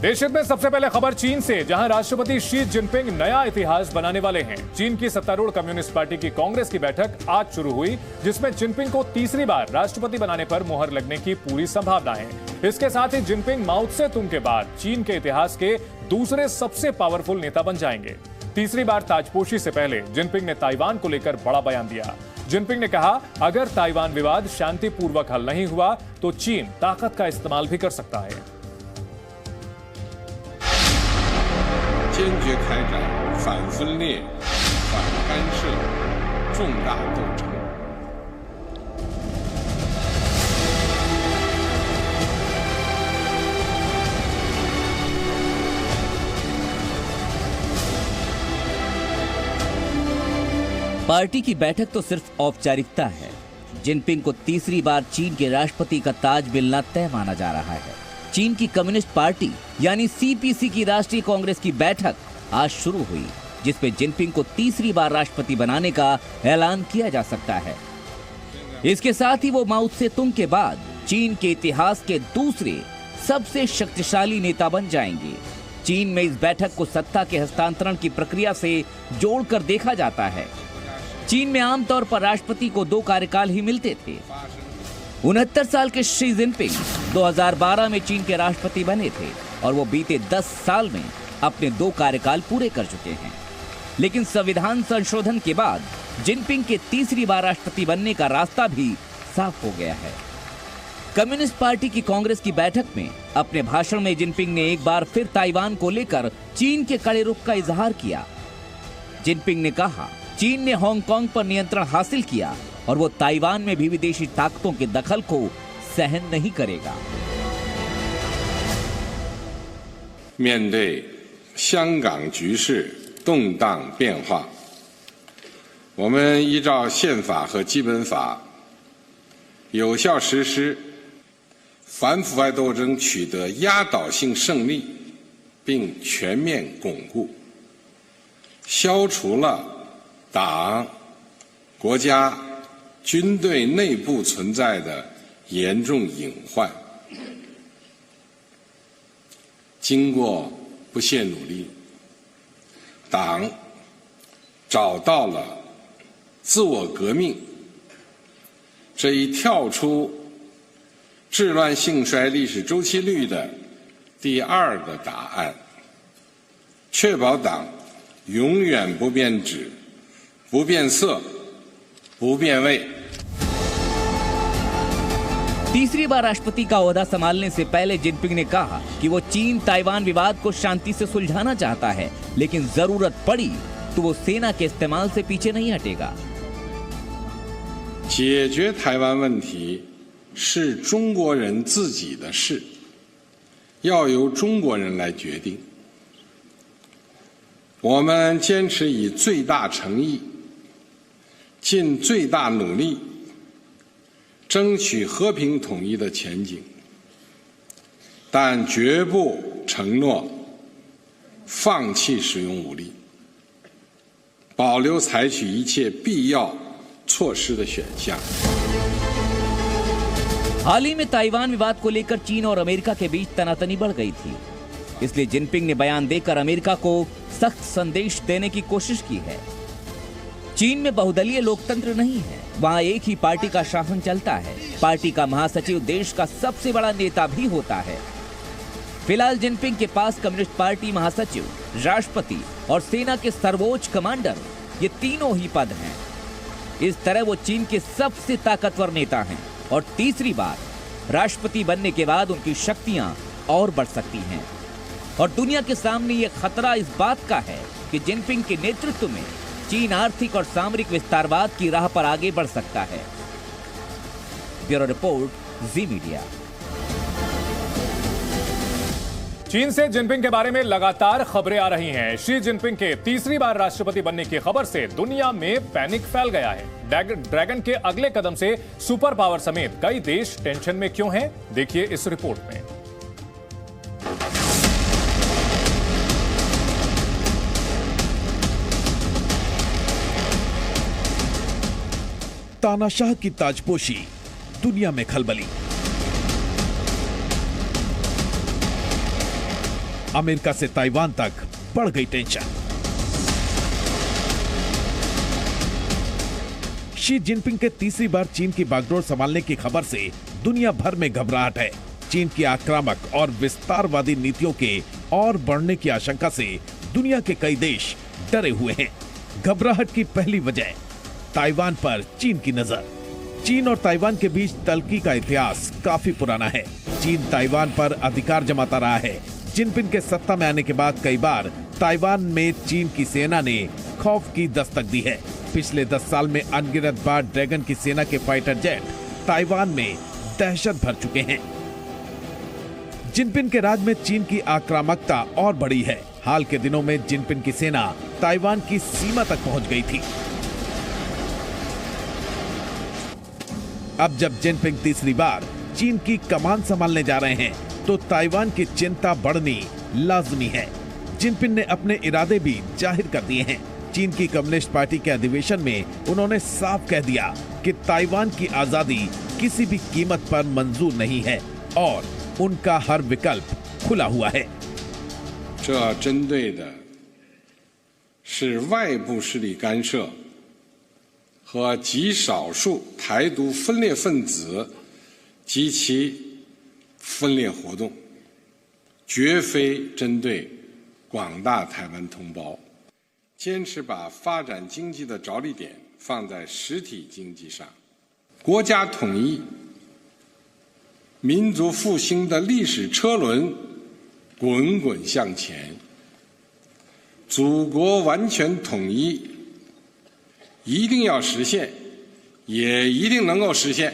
देश हित में सबसे पहले खबर चीन से, जहां राष्ट्रपति शी जिनपिंग नया इतिहास बनाने वाले हैं। चीन की सत्तारूढ़ कम्युनिस्ट पार्टी की कांग्रेस की बैठक आज शुरू हुई, जिसमें जिनपिंग को तीसरी बार राष्ट्रपति बनाने पर मुहर लगने की पूरी संभावना है। इसके साथ ही जिनपिंग माओ त्से तुंग के बाद चीन के इतिहास के दूसरे सबसे पावरफुल नेता बन जाएंगे। तीसरी बार ताजपोशी से पहले जिनपिंग ने ताइवान को लेकर बड़ा बयान दिया। जिनपिंग ने कहा, अगर ताइवान विवाद शांतिपूर्वक हल नहीं हुआ तो चीन ताकत का इस्तेमाल भी कर सकता है। 坚决开展反分裂、反干涉重大斗争。 पार्टी की बैठक तो सिर्फ औपचारिकता है। जिनपिंग को तीसरी बार चीन के राष्ट्रपति का ताज मिलना तय माना जा रहा है। चीन की कम्युनिस्ट पार्टी यानी सीपीसी की राष्ट्रीय कांग्रेस की बैठक आज शुरू हुई, जिसमें जिनपिंग को तीसरी बार राष्ट्रपति बनाने का ऐलान किया जा सकता है। इसके साथ ही वो माओ त्से तुंग के बाद चीन के इतिहास के दूसरे सबसे शक्तिशाली नेता बन जाएंगे। चीन में इस बैठक को सत्ता के हस्तांतरण की प्रक्रिया से जोड़कर देखा जाता है। चीन में आमतौर पर राष्ट्रपति को 2 कार्यकाल ही मिलते थे। 69 साल के शी जिनपिंग 2012 में चीन के राष्ट्रपति बने थे और वो बीते 10 साल में अपने 2 कार्यकाल पूरे कर चुके हैं। लेकिन संविधान संशोधन के बाद जिनपिंग के तीसरी बार राष्ट्रपति बनने का रास्ता भी साफ हो गया है। कम्युनिस्ट पार्टी की कांग्रेस की बैठक में अपने भाषण में जिनपिंग ने एक बार फिर ताइवान को लेकर चीन के कड़े रुख का इजहार किया। जिनपिंग ने कहा, चीन ने हांगकांग पर नियंत्रण हासिल किया और वो ताइवान में भी विदेशी ताकतों के दखल को सहन नहीं करेगा। 面对香港局势动荡变化，我们依照宪法和基本法，有效实施反腐败斗争，取得压倒性胜利，并全面巩固，消除了 党、国家、军队内部存在的严重隐患，经过不懈努力，党找到了自我革命这一跳出治乱兴衰历史周期率的第2个答案，确保党永远不变质、 不变色，不变味。 तीसरी बार राष्ट्रपति का ओहदा संभालने से पहले जिनपिंग ने कहा कि वो चीन ताइवान विवाद को शांति से सुलझाना चाहता है, लेकिन जरूरत पड़ी तो वो सेना के इस्तेमाल से पीछे नहीं हटेगा। 解决台湾问题是中国人自己的事，要由中国人来决定。我们坚持以最大诚意 尽最大努力争取和平统一的前景，但绝不承诺放弃使用武力，保留采取一切必要措施的选项。 हाल ही में ताइवान विवाद को लेकर चीन और अमेरिका के बीच तनातनी बढ़ गई थी, इसलिए जिनपिंग ने बयान देकर अमेरिका को सख्त संदेश देने की कोशिश की है। चीन में बहुदलीय लोकतंत्र नहीं है, वहां एक ही पार्टी का शासन चलता है। पार्टी का महासचिव देश का सबसे बड़ा नेता भी होता है। फिलहाल जिनपिंग के पास कम्युनिस्ट पार्टी महासचिव, राष्ट्रपति और सेना के सर्वोच्च कमांडर, ये तीनों ही पद हैं। इस तरह वो चीन के सबसे ताकतवर नेता हैं और तीसरी बार राष्ट्रपति बनने के बाद उनकी शक्तियां और बढ़ सकती हैं। और दुनिया के सामने ये खतरा इस बात का है कि जिनपिंग के नेतृत्व में चीन आर्थिक और सामरिक विस्तारवाद की राह पर आगे बढ़ सकता है। ब्यूरो रिपोर्ट, जी मीडिया। चीन से जिनपिंग के बारे में लगातार खबरें आ रही हैं। शी जिनपिंग के तीसरी बार राष्ट्रपति बनने की खबर से दुनिया में पैनिक फैल गया है। ड्रैगन के अगले कदम से सुपर पावर समेत कई देश टेंशन में क्यों हैं? देखिए इस रिपोर्ट में। तानाशाह की ताजपोशी, दुनिया में खलबली। अमेरिका से ताइवान तक बढ़ गई टेंशन। शी जिनपिंग के तीसरी बार चीन की बागडोर संभालने की खबर से दुनिया भर में घबराहट है। चीन की आक्रामक और विस्तारवादी नीतियों के और बढ़ने की आशंका से दुनिया के कई देश डरे हुए हैं। घबराहट की पहली वजह ताइवान पर चीन की नजर। चीन और ताइवान के बीच तलकी का इतिहास काफी पुराना है। चीन ताइवान पर अधिकार जमाता रहा है। जिनपिंग के सत्ता में आने के बाद कई बार ताइवान में चीन की सेना ने खौफ की दस्तक दी है। पिछले 10 साल में अनगिनत बार ड्रैगन की सेना के फाइटर जेट ताइवान में दहशत भर चुके हैं। जिनपिंग के राज में चीन की आक्रामकता और बढ़ी है। हाल के दिनों में जिनपिंग की सेना ताइवान की सीमा तक पहुंच गई थी। अब जब जिनपिंग तीसरी बार चीन की कमान संभालने जा रहे हैं तो ताइवान की चिंता बढ़नी लाजमी है। जिनपिंग ने अपने इरादे भी जाहिर कर दिए हैं। चीन की कम्युनिस्ट पार्टी के अधिवेशन में उन्होंने साफ कह दिया कि ताइवान की आजादी किसी भी कीमत पर मंजूर नहीं है और उनका हर विकल्प खुला हुआ है। 这针对的是外部势力干涉和极少数台独分裂分子及其分裂活动，绝非针对广大台湾同胞。坚持把发展经济的着力点放在实体经济上，国家统一、民族复兴的历史车轮滚滚向前，祖国完全统一一定要实现，也一定能够实现。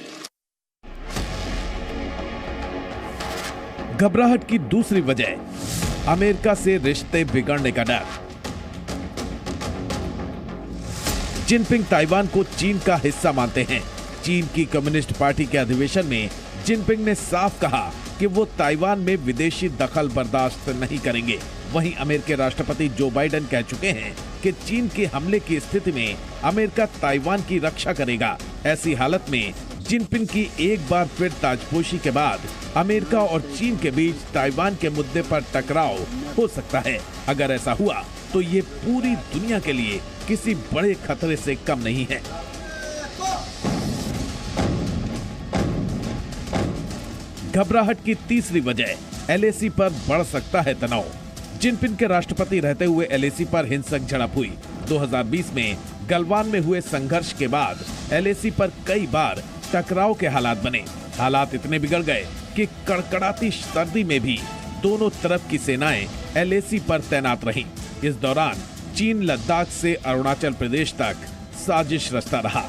घबराहट की दूसरी वजह अमेरिका से रिश्ते बिगड़ने का डर। जिनपिंग ताइवान को चीन का हिस्सा मानते हैं। चीन की कम्युनिस्ट पार्टी के अधिवेशन में जिनपिंग ने साफ कहा कि वो ताइवान में विदेशी दखल बर्दाश्त नहीं करेंगे। वहीं अमेरिकी राष्ट्रपति जो बाइडेन कह चुके हैं कि चीन के हमले की स्थिति में अमेरिका ताइवान की रक्षा करेगा। ऐसी हालत में जिनपिंग की एक बार फिर ताजपोशी के बाद अमेरिका और चीन के बीच ताइवान के मुद्दे पर टकराव हो सकता है। अगर ऐसा हुआ तो ये पूरी दुनिया के लिए किसी बड़े खतरे से कम नहीं है। घबराहट की तीसरी वजह एलएसी पर बढ़ सकता है तनाव। जिनपिंग के राष्ट्रपति रहते हुए एलएसी पर हिंसक झड़प हुई। 2020 में गलवान में हुए संघर्ष के बाद एलएसी पर कई बार टकराव के हालात बने। हालात इतने बिगड़ गए कि कड़कड़ाती सर्दी में भी दोनों तरफ की सेनाएं एलएसी पर तैनात रहीं। इस दौरान चीन लद्दाख से अरुणाचल प्रदेश तक साजिश रचता रहा।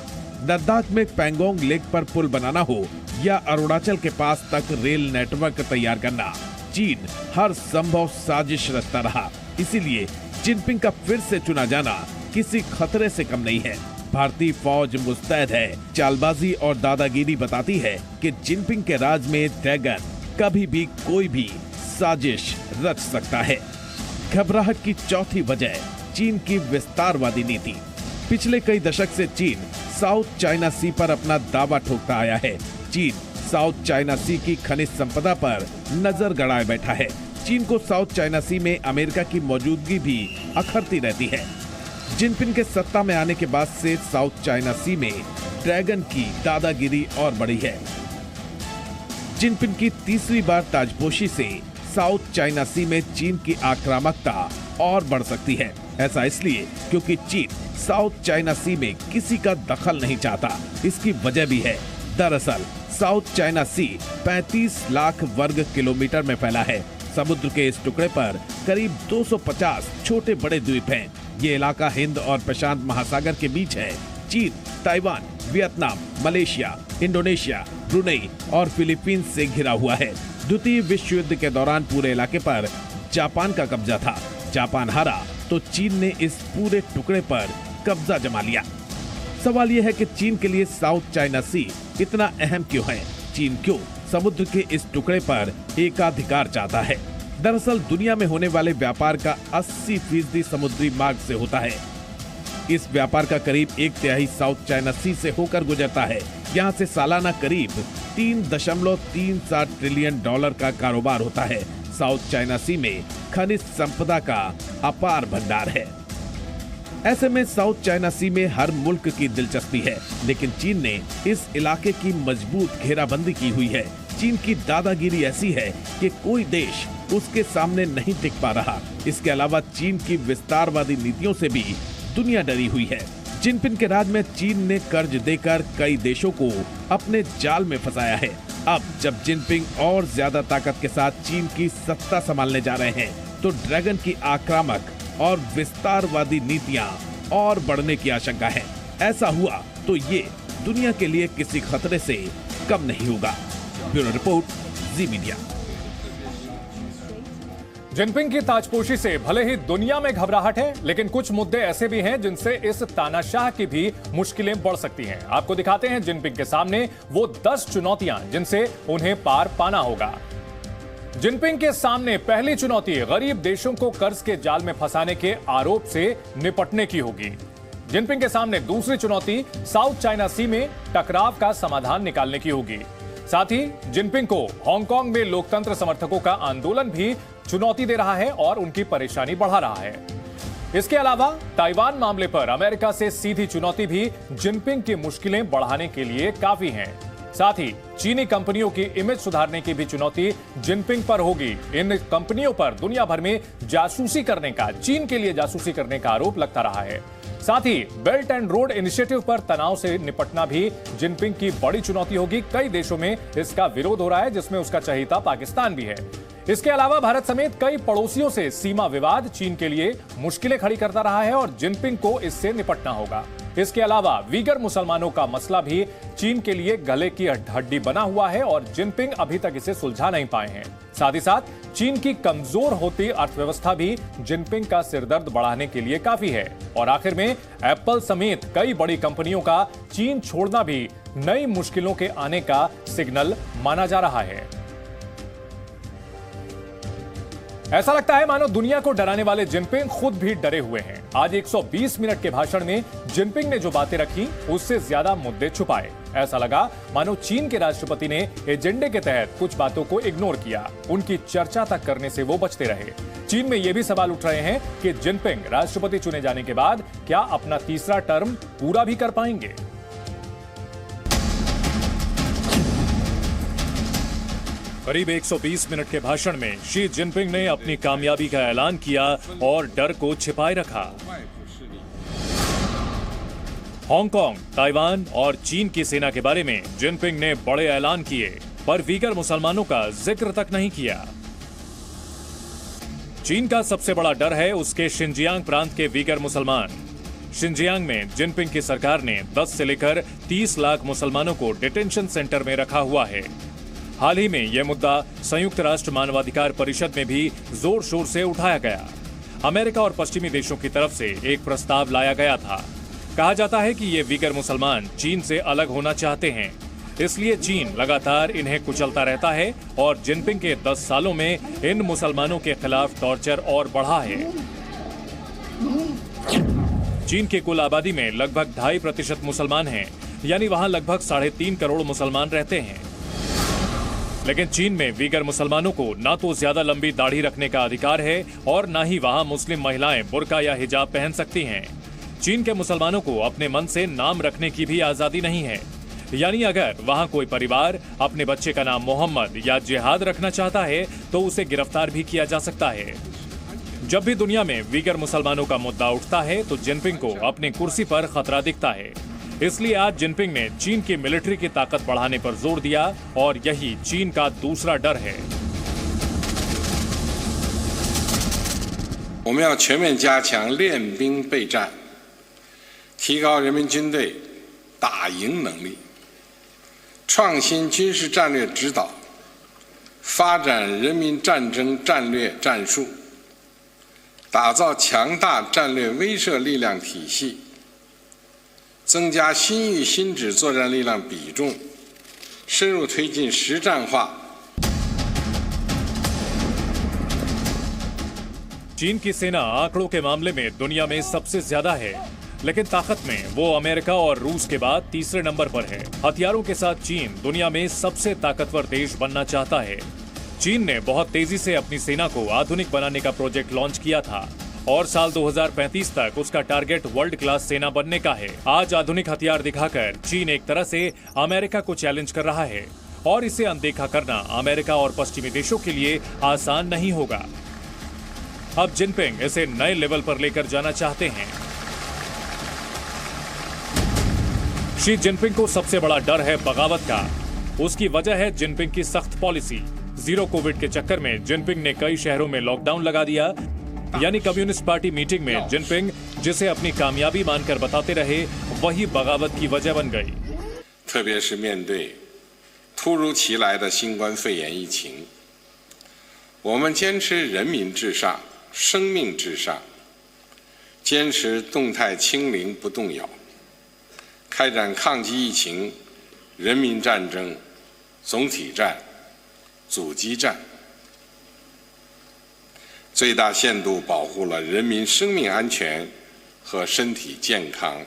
लद्दाख में पैंगोंग लेक पर पुल बनाना हो या अरुणाचल के पास तक रेल नेटवर्क तैयार करना, चीन हर संभव साजिश रचता रहा। इसीलिए जिनपिंग का फिर से चुना जाना किसी खतरे से कम नहीं है। भारतीय फौज मुस्तैद है। चालबाजी और दादागिरी बताती है कि जिनपिंग के राज में ड्रैगन कभी भी कोई भी साजिश रच सकता है। घबराहट की चौथी वजह चीन की विस्तारवादी नीति। पिछले कई दशक से चीन साउथ चाइना सी पर अपना दावा ठोकता आया है। चीन साउथ चाइना सी की खनिज संपदा पर नजर गड़ाए बैठा है। चीन को साउथ चाइना सी में अमेरिका की मौजूदगी भी अखरती रहती है। जिनपिंग के सत्ता में आने के बाद से साउथ चाइना सी में ड्रैगन की दादागिरी और बढ़ी है। जिनपिंग की तीसरी बार ताजपोशी से साउथ चाइना सी में चीन की आक्रामकता और बढ़ सकती है। ऐसा इसलिए क्योंकि चीन साउथ चाइना सी में किसी का दखल नहीं चाहता। इसकी वजह भी है। दरअसल साउथ चाइना सी 35 लाख वर्ग किलोमीटर में फैला है। समुद्र के इस टुकड़े पर करीब 250 छोटे बड़े द्वीप हैं। ये इलाका हिंद और प्रशांत महासागर के बीच है। चीन Taiwan, Vietnam, Malaysia, Indonesia, Brunei और फिलीपींस से घिरा हुआ है। द्वितीय विश्व युद्ध के दौरान पूरे इलाके पर जापान का कब्जा था। जापान हारा तो चीन ने इस पूरे टुकड़े पर कब्जा जमा लिया। सवाल यह है कि चीन के लिए साउथ चाइना सी इतना अहम क्यों है? चीन क्यों समुद्र के इस टुकड़े पर एकाधिकार चाहता है? दरअसल दुनिया में होने वाले व्यापार का 80% समुद्री मार्ग से होता है। इस व्यापार का करीब 1/3 साउथ चाइना सी से होकर गुजरता है। यहाँ से सालाना करीब $3.37 ट्रिलियन का कारोबार होता है। साउथ चाइना सी में खनिज संपदा का अपार भंडार है। ऐसे में साउथ चाइना सी में हर मुल्क की दिलचस्पी है, लेकिन चीन ने इस इलाके की मजबूत घेराबंदी की हुई है। चीन की दादागिरी ऐसी है कि कोई देश उसके सामने नहीं टिक पा रहा। इसके अलावा चीन की विस्तारवादी नीतियों से भी दुनिया डरी हुई है। जिनपिंग के राज में चीन ने कर्ज देकर कई देशों को अपने जाल में फंसाया है। अब जब जिनपिंग और ज्यादा ताकत के साथ चीन की सत्ता संभालने जा रहे हैं, तो ड्रैगन की आक्रामक और विस्तारवादी नीतियां और बढ़ने की आशंका है। ऐसा हुआ तो ये दुनिया के लिए किसी खतरे से कम नहीं होगा। ब्यूरो रिपोर्ट, जी मीडिया। जिनपिंग की ताजपोशी से भले ही दुनिया में घबराहट है, लेकिन कुछ मुद्दे ऐसे भी हैं जिनसे इस तानाशाह की भी मुश्किलें बढ़ सकती हैं। आपको दिखाते हैं जिनपिंग के सामने वो 10 चुनौतियां जिनसे उन्हें पार पाना होगा। जिनपिंग के सामने पहली चुनौती गरीब देशों को कर्ज के जाल में फंसाने के आरोप से निपटने की होगी। जिनपिंग के सामने दूसरी चुनौती साउथ चाइना सी में टकराव का समाधान निकालने की होगी। साथ ही जिनपिंग को हांगकांग में लोकतंत्र समर्थकों का आंदोलन भी चुनौती दे रहा है और उनकी परेशानी बढ़ा रहा है। इसके अलावा ताइवान मामले पर अमेरिका से सीधी चुनौती भी जिनपिंग की मुश्किलें बढ़ाने के लिए काफी है। साथ ही चीनी कंपनियों की इमेज सुधारने की भी चुनौती जिनपिंग पर होगी। इन कंपनियों पर दुनिया भर में जासूसी करने का, चीन के लिए जासूसी करने का आरोप लगता रहा है। साथ ही बेल्ट एंड रोड इनिशिएटिव पर तनाव से निपटना भी जिनपिंग की बड़ी चुनौती होगी। कई देशों में इसका विरोध हो रहा है, जिसमें उसका चहेता पाकिस्तान भी है। इसके अलावा भारत समेत कई पड़ोसियों से सीमा विवाद चीन के लिए मुश्किलें खड़ी करता रहा है और जिनपिंग को इससे निपटना होगा। इसके अलावा वीगर मुसलमानों का मसला भी चीन के लिए गले की हड्डी बना हुआ है और जिनपिंग अभी तक इसे सुलझा नहीं पाए हैं। साथ ही साथ चीन की कमजोर होती अर्थव्यवस्था भी जिनपिंग का सिरदर्द बढ़ाने के लिए काफी है। और आखिर में एप्पल समेत कई बड़ी कंपनियों का चीन छोड़ना भी नई मुश्किलों के आने का सिग्नल माना जा रहा है। ऐसा लगता है मानो दुनिया को डराने वाले जिनपिंग खुद भी डरे हुए हैं। आज 120 मिनट के भाषण में जिनपिंग ने जो बातें रखी उससे ज्यादा मुद्दे छुपाए। ऐसा लगा मानो चीन के राष्ट्रपति ने एजेंडे के तहत कुछ बातों को इग्नोर किया। उनकी चर्चा तक करने से वो बचते रहे। चीन में ये भी सवाल उठ रहे हैं कि जिनपिंग राष्ट्रपति चुने जाने के बाद क्या अपना तीसरा टर्म पूरा भी कर पाएंगे। करीब 120 मिनट के भाषण में शी जिनपिंग ने अपनी कामयाबी का ऐलान किया और डर को छिपाए रखा। हांगकांग, ताइवान और चीन की सेना के बारे में जिनपिंग ने बड़े ऐलान किए, पर वीगर मुसलमानों का जिक्र तक नहीं किया। चीन का सबसे बड़ा डर है उसके शिनजियांग प्रांत के वीगर मुसलमान। शिनजियांग में जिनपिंग की सरकार ने 10 से लेकर 30 लाख मुसलमानों को डिटेंशन सेंटर में रखा हुआ है। हाल ही में यह मुद्दा संयुक्त राष्ट्र मानवाधिकार परिषद में भी जोर शोर से उठाया गया। अमेरिका और पश्चिमी देशों की तरफ से एक प्रस्ताव लाया गया था। कहा जाता है कि ये वीगर मुसलमान चीन से अलग होना चाहते हैं, इसलिए चीन लगातार इन्हें कुचलता रहता है और जिनपिंग के 10 सालों में इन मुसलमानों के खिलाफ टॉर्चर और बढ़ा है। चीन की कुल आबादी में लगभग 2.5% मुसलमान हैं, यानी वहां लगभग 3.5 करोड़ मुसलमान रहते हैं। लेकिन चीन में वीगर मुसलमानों को ना तो ज्यादा लंबी दाढ़ी रखने का अधिकार है और ना ही वहां मुस्लिम महिलाएं बुर्का या हिजाब पहन सकती हैं। चीन के मुसलमानों को अपने मन से नाम रखने की भी आजादी नहीं है, यानी अगर वहां कोई परिवार अपने बच्चे का नाम मोहम्मद या जिहाद रखना चाहता है तो उसे गिरफ्तार भी किया जा सकता है। जब भी दुनिया में वीगर मुसलमानों का मुद्दा उठता है तो जिनपिंग को अपनी कुर्सी पर खतरा दिखता है। इसलिए आज जिनपिंग ने चीन की मिलिट्री की ताकत बढ़ाने पर जोर दिया और यही चीन का दूसरा डर है। 我们要全面加强练兵备战，提高人民军队打赢能力，创新军事战略指导，发展人民战争战略战术，打造强大战略威慑力量体系。 增加新域新指作战力量比重，深入推进实战化。 चीन की सेना आंकड़ों के मामले में दुनिया में सबसे ज्यादा है, लेकिन ताकत में वो अमेरिका और रूस के बाद तीसरे नंबर पर है। हथियारों के साथ चीन दुनिया में सबसे ताकतवर देश बनना चाहता है। चीन ने बहुत तेजी से अपनी सेना को आधुनिक बनाने का प्रोजेक्ट लॉन्च किया था और साल 2035 तक उसका टारगेट वर्ल्ड क्लास सेना बनने का है। आज आधुनिक हथियार दिखाकर चीन एक तरह से अमेरिका को चैलेंज कर रहा है और इसे अनदेखा करना अमेरिका और पश्चिमी देशों के लिए आसान नहीं होगा। अब जिनपिंग इसे नए लेवल पर लेकर जाना चाहते हैं। शी जिनपिंग को सबसे बड़ा डर है बगावत का। उसकी वजह है जिनपिंग की सख्त पॉलिसी। जीरो कोविड के चक्कर में जिनपिंग ने कई शहरों में लॉकडाउन लगा दिया। यानी कम्युनिस्ट पार्टी मीटिंग में जिनपिंग जिसे अपनी कामयाबी मानकर बताते रहे, वही बगावत की वजह बन गई। 特别是面对突如其来的新冠肺炎疫情，我们坚持人民至上、生命至上，坚持动态清零不动摇，开展抗击疫情人民战争、总体战、阻击战。 最大限度保护了人民生命安全和身体健康。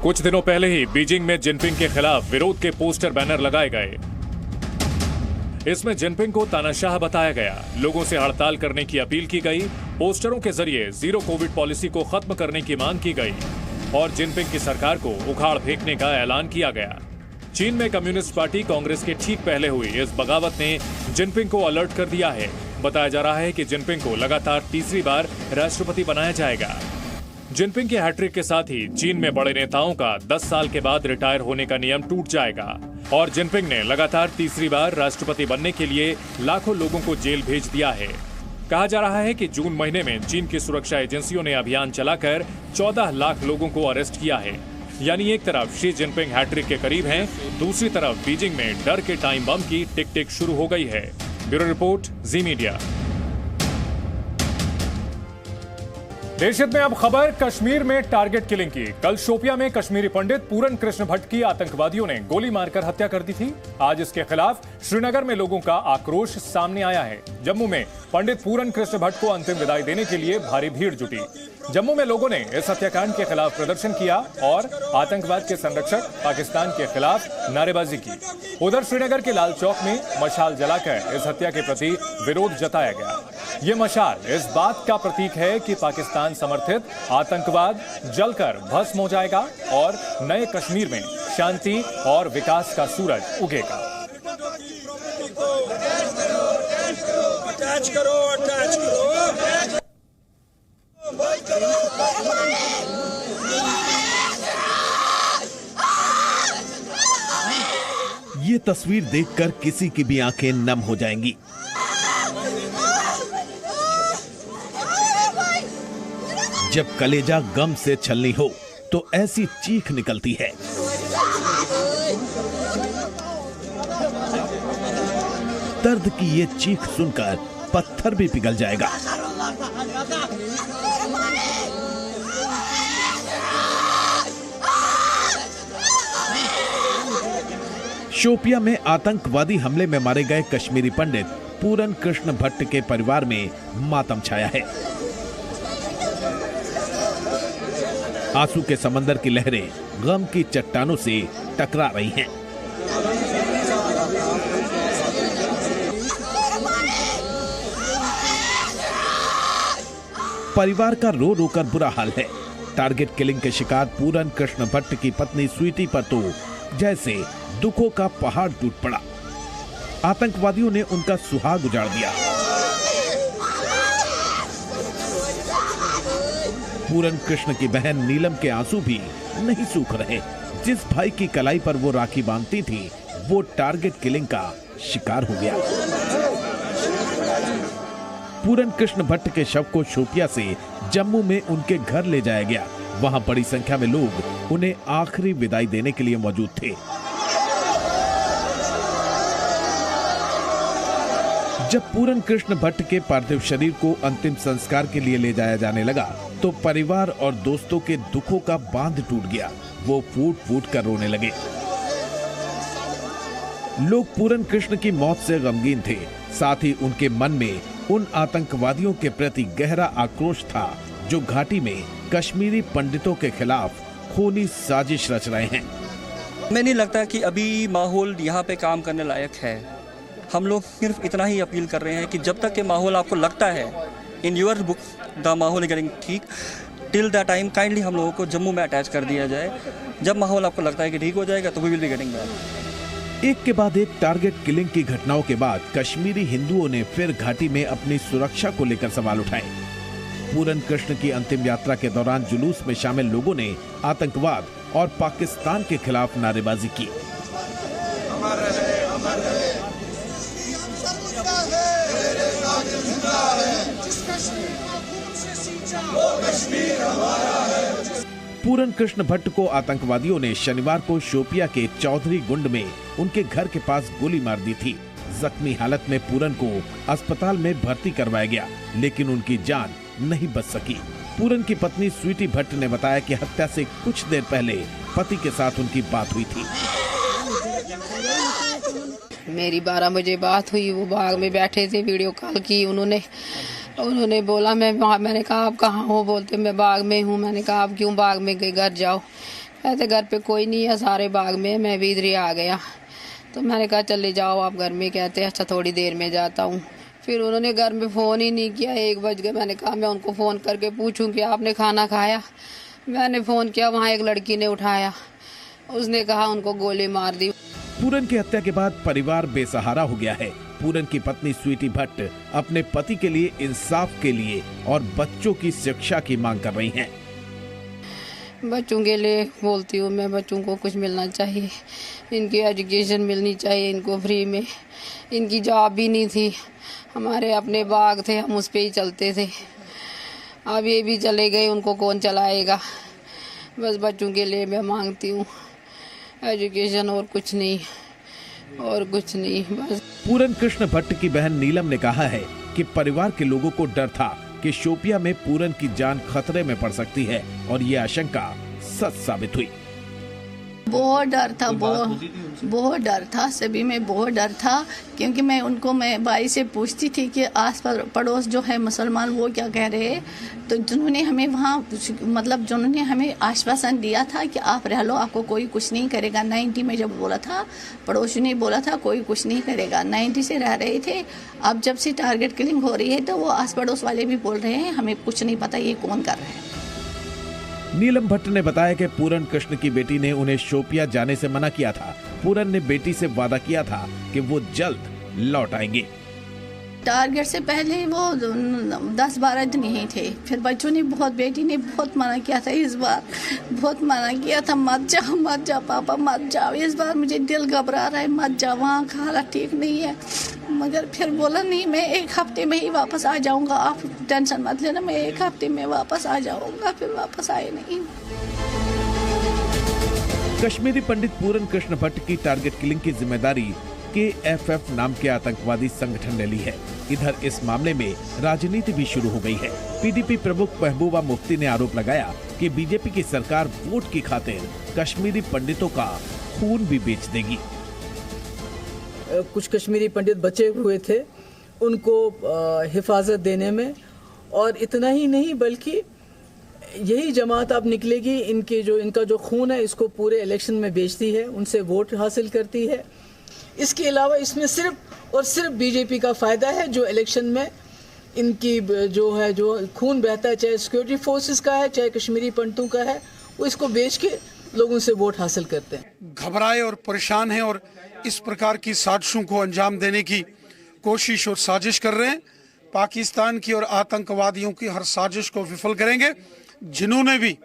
कुछ दिनों पहले ही बीजिंग में जिनपिंग के खिलाफ विरोध के पोस्टर बैनर लगाए गए। इसमें जिनपिंग को तानाशाह बताया गया, लोगों से हड़ताल करने की अपील की गई, पोस्टरों के जरिए जीरो कोविड पॉलिसी को खत्म करने की मांग की गई और जिनपिंग की सरकार को उखाड़ फेंकने का ऐलान किया गया। चीन में कम्युनिस्ट पार्टी कांग्रेस के ठीक पहले हुई इस बगावत ने जिनपिंग को अलर्ट कर दिया है। बताया जा रहा है कि जिनपिंग को लगातार तीसरी बार राष्ट्रपति बनाया जाएगा। जिनपिंग के हैट्रिक के साथ ही चीन में बड़े नेताओं का 10 साल के बाद रिटायर होने का नियम टूट जाएगा और जिनपिंग ने लगातार तीसरी बार राष्ट्रपति बनने के लिए लाखों लोगों को जेल भेज दिया है। कहा जा रहा है कि जून महीने में चीन की सुरक्षा एजेंसियों ने अभियान चलाकर 14 लाख लोगों को अरेस्ट किया है। यानी एक तरफ शी जिनपिंग हैट्रिक के करीब हैं, दूसरी तरफ बीजिंग में डर के टाइम बम की टिक टिक शुरू हो गई है। ब्यूरो रिपोर्ट, जी मीडिया। देशहित में अब खबर कश्मीर में टारगेट किलिंग की। कल शोपिया में कश्मीरी पंडित पूरन कृष्ण भट्ट की आतंकवादियों ने गोली मारकर हत्या कर दी थी। आज इसके खिलाफ श्रीनगर में लोगों का आक्रोश सामने आया है। जम्मू में पंडित पूरन कृष्ण भट्ट को अंतिम विदाई देने के लिए भारी भीड़ जुटी। जम्मू में लोगों ने इस हत्याकांड के खिलाफ प्रदर्शन किया और आतंकवाद के संरक्षक पाकिस्तान के खिलाफ नारेबाजी की। उधर श्रीनगर के लाल चौक में मशाल जलाकर इस हत्या के प्रति विरोध जताया गया। ये मशाल इस बात का प्रतीक है कि पाकिस्तान समर्थित आतंकवाद जलकर भस्म हो जाएगा और नए कश्मीर में शांति और विकास का सूरज उगेगा। ये तस्वीर देखकर किसी की भी आंखें नम हो जाएंगी। जब कलेजा गम से छलनी हो तो ऐसी चीख निकलती है। दर्द की ये चीख सुनकर पत्थर भी पिघल जाएगा। शोपिया में आतंकवादी हमले में मारे गए कश्मीरी पंडित पूरन कृष्ण भट्ट के परिवार में मातम छाया है। आंसू के समंदर की लहरें गम की चट्टानों से टकरा रही हैं। परिवार का रो रो कर बुरा हाल है। टारगेट किलिंग के शिकार पूरन कृष्ण भट्ट की पत्नी स्वीटी पर तो जैसे दुखों का पहाड़ टूट पड़ा। आतंकवादियों ने उनका सुहाग उजाड़ दिया। पूरन कृष्ण की बहन नीलम के आंसू भी नहीं सूख रहे। जिस भाई की कलाई पर वो राखी बांधती थी वो टारगेट किलिंग का शिकार हो गया। पूरन कृष्ण भट्ट के शव को शोपिया से जम्मू में उनके घर ले जाया गया। वहां बड़ी संख्या में लोग उन्हें आखिरी विदाई देने के लिए मौजूद थे। जब पूरन कृष्ण भट्ट के पार्थिव शरीर को अंतिम संस्कार के लिए ले जाया जाने लगा तो परिवार और दोस्तों के दुखों का बांध टूट गया। वो फूट फूट कर रोने लगे। लोग पूरन कृष्ण की मौत से गमगीन थे। साथ ही उनके मन में उन आतंकवादियों के प्रति गहरा आक्रोश था जो घाटी में कश्मीरी पंडितों के खिलाफ खूनी साजिश रच रहे हैं। हमें नहीं लगता कि अभी माहौल यहाँ पे काम करने लायक है। हम लोग सिर्फ इतना ही अपील कर रहे हैं कि जब तक ये माहौल आपको लगता है इन योर बुक द माहौल गेटिंग ठीक, टिल द टाइम काइंडली हम लोगों को जम्मू में अटैच कर दिया जाए। जब माहौल आपको लगता है कि ठीक हो जाएगा तो we will be getting back. एक के बाद एक टारगेट किलिंग की घटनाओं के बाद कश्मीरी हिंदुओं ने फिर घाटी में अपनी सुरक्षा को लेकर सवाल उठाए। पूरन कृष्ण की अंतिम यात्रा के दौरान जुलूस में शामिल लोगों ने आतंकवाद और पाकिस्तान के खिलाफ नारेबाजी की। पूरन कृष्ण भट्ट को आतंकवादियों ने शनिवार को शोपिया के चौधरी गुंड में उनके घर के पास गोली मार दी थी। जख्मी हालत में पूरन को अस्पताल में भर्ती करवाया गया, लेकिन उनकी जान नहीं बच सकी। पूरन की पत्नी स्वीटी भट्ट ने बताया कि हत्या से कुछ देर पहले पति के साथ उनकी बात हुई थी। मेरी 12 बजे बात हुई, वो बाग में बैठे थे, वीडियो कॉल की उन्होंने बोला मैंने कहा आप कहाँ हो, बोलते मैं बाग में हूँ। मैंने कहा आप क्यों बाग में गए, घर जाओ। कहते घर पे कोई नहीं है, सारे बाग में, मैं भी इधर ही आ गया। तो मैंने कहा चले जाओ आप घर में। कहते अच्छा थोड़ी देर में जाता हूँ। फिर उन्होंने घर में फ़ोन ही नहीं किया, 1 बज गए। मैंने कहा मैं उनको फ़ोन करके पूछूं कि आपने खाना खाया। मैंने फ़ोन किया, वहाँ एक लड़की ने उठाया, उसने कहा उनको गोली मार दी। पूरन की हत्या के बाद परिवार बेसहारा हो गया है। पूरन की पत्नी स्वीटी भट्ट अपने पति के लिए इंसाफ के लिए और बच्चों की शिक्षा की मांग कर रही हैं। बच्चों के लिए बोलती हूँ मैं, बच्चों को कुछ मिलना चाहिए, इनकी एजुकेशन मिलनी चाहिए इनको फ्री में। इनकी जॉब भी नहीं थी, हमारे अपने बाग थे, हम उस पे ही चलते थे। अब ये भी चले गए, उनको कौन चलाएगा। बस बच्चों के लिए मैं मांगती हूँ एजुकेशन, और कुछ नहीं बस। पूरन कृष्ण भट्ट की बहन नीलम ने कहा है कि परिवार के लोगों को डर था कि शोपिया में पूरन की जान खतरे में पड़ सकती है, और ये आशंका सच साबित हुई। बहुत डर था, बहुत डर था, सभी में बहुत डर था। क्योंकि मैं भाई से पूछती थी कि आस पड़ोस जो है मुसलमान वो क्या कह रहे हैं। तो जिन्होंने हमें वहाँ जिन्होंने हमें आश्वासन दिया था कि आप रह लो, आपको कोई कुछ नहीं करेगा। 90 में जब बोला था, पड़ोसी ने बोला था कोई कुछ नहीं करेगा। 90 से रह रहे थे। अब जब से टारगेट किलिंग हो रही है तो वो आस पड़ोस वाले भी बोल रहे हैं हमें कुछ नहीं पता ये कौन कर रहा है। नीलम भट्ट ने बताया कि पूरन कृष्ण की बेटी ने उन्हें शोपिया जाने से मना किया था। पूरन ने बेटी से वादा किया था कि वो जल्द लौट आएंगे। टारगेट से पहले वो 10-12 दिन ही थे। फिर बच्चों ने बेटी ने बहुत मना किया था। इस बार बहुत मना किया था, मत जाओ पापा मत जाओ। इस बार मुझे दिल घबरा रहा है, मत जाओ, वहाँ का हालत ठीक नहीं है। मगर फिर बोला नहीं, मैं 1 हफ्ते में ही वापस आ जाऊंगा, आप टेंशन मत लेना, मैं 1 हफ्ते में वापस आ जाऊंगा। फिर वापस आए नहीं। कश्मीरी पंडित पूरन कृष्ण भट्ट की टारगेट किलिंग की जिम्मेदारी KFF नाम के आतंकवादी संगठन ने ली है। इधर इस मामले में राजनीति भी शुरू हो गई है। PDP प्रमुख महबूबा मुफ्ती ने आरोप लगाया कि बीजेपी की सरकार वोट की खातिर कश्मीरी पंडितों का खून भी बेच देगी। कुछ कश्मीरी पंडित बचे हुए थे, उनको हिफाजत देने में, और इतना ही नहीं बल्कि यही जमात अब निकलेगी, इनका जो खून है इसको पूरे इलेक्शन में बेचती है, उनसे वोट हासिल करती है। इसके अलावा इसमें सिर्फ और सिर्फ बीजेपी का फायदा है, जो इलेक्शन में इनकी जो खून बहता है, चाहे सिक्योरिटी फोर्सेस का है चाहे कश्मीरी पंडितों का है, वो इसको बेच के लोगों से वोट हासिल करते हैं। घबराए और परेशान हैं और इस प्रकार की साजिशों को अंजाम देने की कोशिश और साजिश कर रहे हैं। पाकिस्तान की और आतंकवादियों की हर साजिश को विफल करेंगे। जिन्होंने भी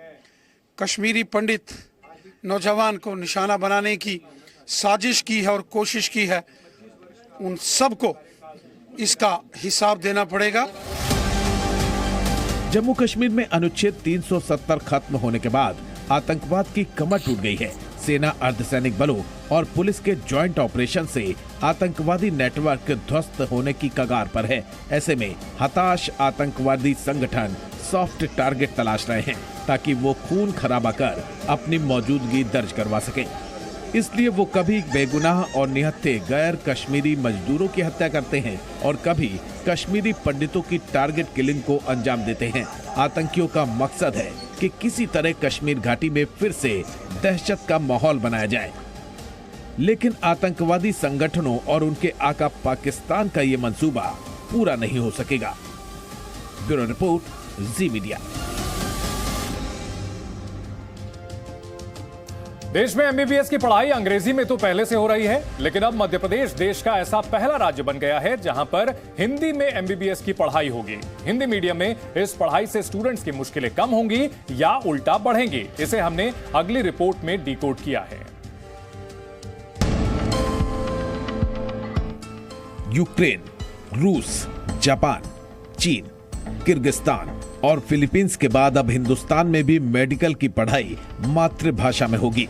कश्मीरी पंडित नौजवान को निशाना बनाने की साजिश की है और कोशिश की है, उन सबको इसका हिसाब देना पड़ेगा। जम्मू कश्मीर में अनुच्छेद 370 खत्म होने के बाद आतंकवाद की कमर टूट गई है। सेना, अर्धसैनिक बलों और पुलिस के ज्वाइंट ऑपरेशन से आतंकवादी नेटवर्क ध्वस्त होने की कगार पर है। ऐसे में हताश आतंकवादी संगठन सॉफ्ट टारगेट तलाश रहे हैं ताकि वो खून खराबा कर अपनी मौजूदगी दर्ज करवा सके। इसलिए वो कभी बेगुनाह और निहत्थे गैर कश्मीरी मजदूरों की हत्या करते हैं और कभी कश्मीरी पंडितों की टारगेट किलिंग को अंजाम देते हैं। आतंकियों का मकसद है कि किसी तरह कश्मीर घाटी में फिर से दहशत का माहौल बनाया जाए। लेकिन आतंकवादी संगठनों और उनके आका पाकिस्तान का ये मंसूबा पूरा नहीं हो सकेगा। ब्यूरो रिपोर्ट, जी मीडिया। देश में एमबीबीएस की पढ़ाई अंग्रेजी में तो पहले से हो रही है, लेकिन अब मध्य प्रदेश देश का ऐसा पहला राज्य बन गया है जहां पर हिंदी में एमबीबीएस की पढ़ाई होगी। हिंदी मीडियम में इस पढ़ाई से स्टूडेंट्स की मुश्किलें कम होंगी या उल्टा बढ़ेंगी, इसे हमने अगली रिपोर्ट में डिकोड किया है। यूक्रेन, रूस, जापान, चीन, किर्गिस्तान और फिलीपींस के बाद अब हिंदुस्तान में भी मेडिकल की पढ़ाई मातृभाषा में होगी।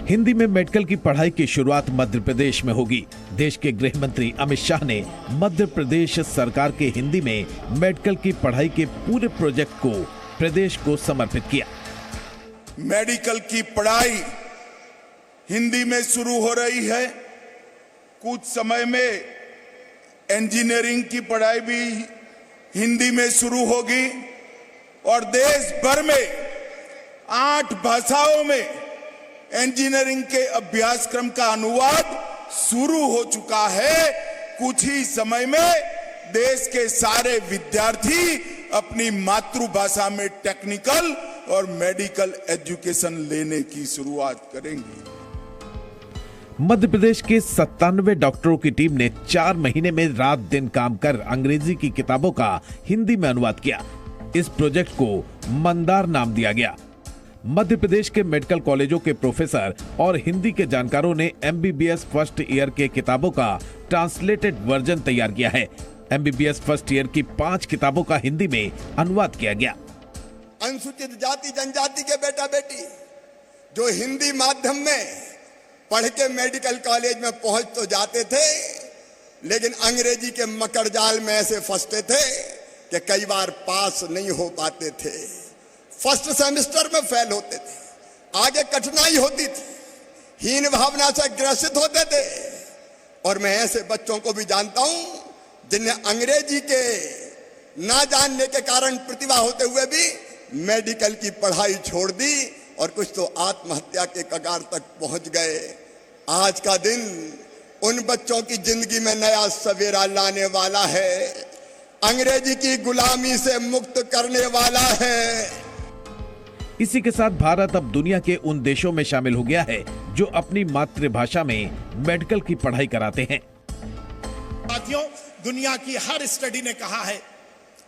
हिंदी में मेडिकल की पढ़ाई की शुरुआत मध्य प्रदेश में होगी। देश के गृह मंत्री अमित शाह ने मध्य प्रदेश सरकार के हिंदी में मेडिकल की पढ़ाई के पूरे प्रोजेक्ट को प्रदेश को समर्पित किया। मेडिकल की पढ़ाई हिंदी में शुरू हो रही है। कुछ समय में इंजीनियरिंग की पढ़ाई भी हिंदी में शुरू होगी और देश भर में 8 भाषाओं में इंजीनियरिंग के अभ्यासक्रम का अनुवाद शुरू हो चुका है। कुछ ही समय में देश के सारे विद्यार्थी अपनी मातृभाषा में टेक्निकल और मेडिकल एजुकेशन लेने की शुरुआत करेंगे। मध्य प्रदेश के 97 डॉक्टरों की टीम ने 4 महीने में रात दिन काम कर अंग्रेजी की किताबों का हिंदी में अनुवाद किया। इस प्रोजेक्ट को मंदार नाम दिया गया। मध्य प्रदेश के मेडिकल कॉलेजों के प्रोफेसर और हिंदी के जानकारों ने एमबीबीएस फर्स्ट ईयर के किताबों का ट्रांसलेटेड वर्जन तैयार किया है। एमबीबीएस फर्स्ट ईयर की 5 किताबों का हिंदी में अनुवाद किया गया। अनुसूचित जाति जनजाति के बेटा बेटी जो हिंदी माध्यम में पढ़ के मेडिकल कॉलेज में पहुंच तो जाते थे, लेकिन अंग्रेजी के मकड़जाल में ऐसे फंसते थे कि कई बार पास नहीं हो पाते थे। फर्स्ट सेमेस्टर में फेल होते थे, आगे कठिनाई होती थी, हीन भावना से ग्रसित होते थे। और मैं ऐसे बच्चों को भी जानता हूं जिन्हें अंग्रेजी के ना जानने के कारण प्रतिभा होते हुए भी मेडिकल की पढ़ाई छोड़ दी और कुछ तो आत्महत्या के कगार तक पहुंच गए। आज का दिन उन बच्चों की जिंदगी में नया सवेरा लाने वाला है, अंग्रेजी की गुलामी से मुक्त करने वाला है। इसी के साथ भारत अब दुनिया के उन देशों में शामिल हो गया है जो अपनी मातृभाषा में मेडिकल की पढ़ाई कराते हैं। साथियों, दुनिया की हर स्टडी ने कहा है,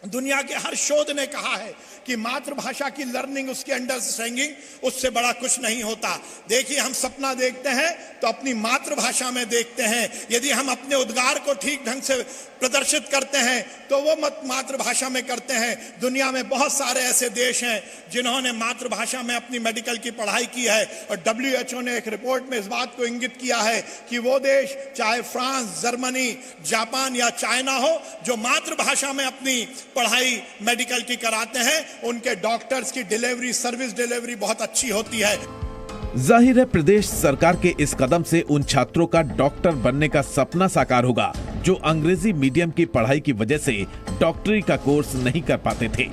दुनिया के हर शोध ने कहा है कि मातृभाषा की लर्निंग, उसकी अंडरस्टैंडिंग, उससे बड़ा कुछ नहीं होता। देखिए, हम सपना देखते हैं तो अपनी मातृभाषा में देखते हैं। यदि हम अपने उद्गार को ठीक ढंग से प्रदर्शित करते हैं तो वो मातृभाषा में करते हैं। दुनिया में बहुत सारे ऐसे देश हैं जिन्होंने मातृभाषा में अपनी मेडिकल की पढ़ाई की है और WHO ने एक रिपोर्ट में इस बात को इंगित किया है कि वो देश, चाहे फ्रांस, जर्मनी, जापान या चाइना हो, जो मातृभाषा में अपनी पढ़ाई मेडिकल की कराते हैं, उनके डॉक्टर्स की डिलीवरी, सर्विस डिलीवरी बहुत अच्छी होती है। जाहिर है, प्रदेश सरकार के इस कदम से उन छात्रों का डॉक्टर बनने का सपना साकार होगा जो अंग्रेजी मीडियम की पढ़ाई की वजह से डॉक्टरी का कोर्स नहीं कर पाते थे।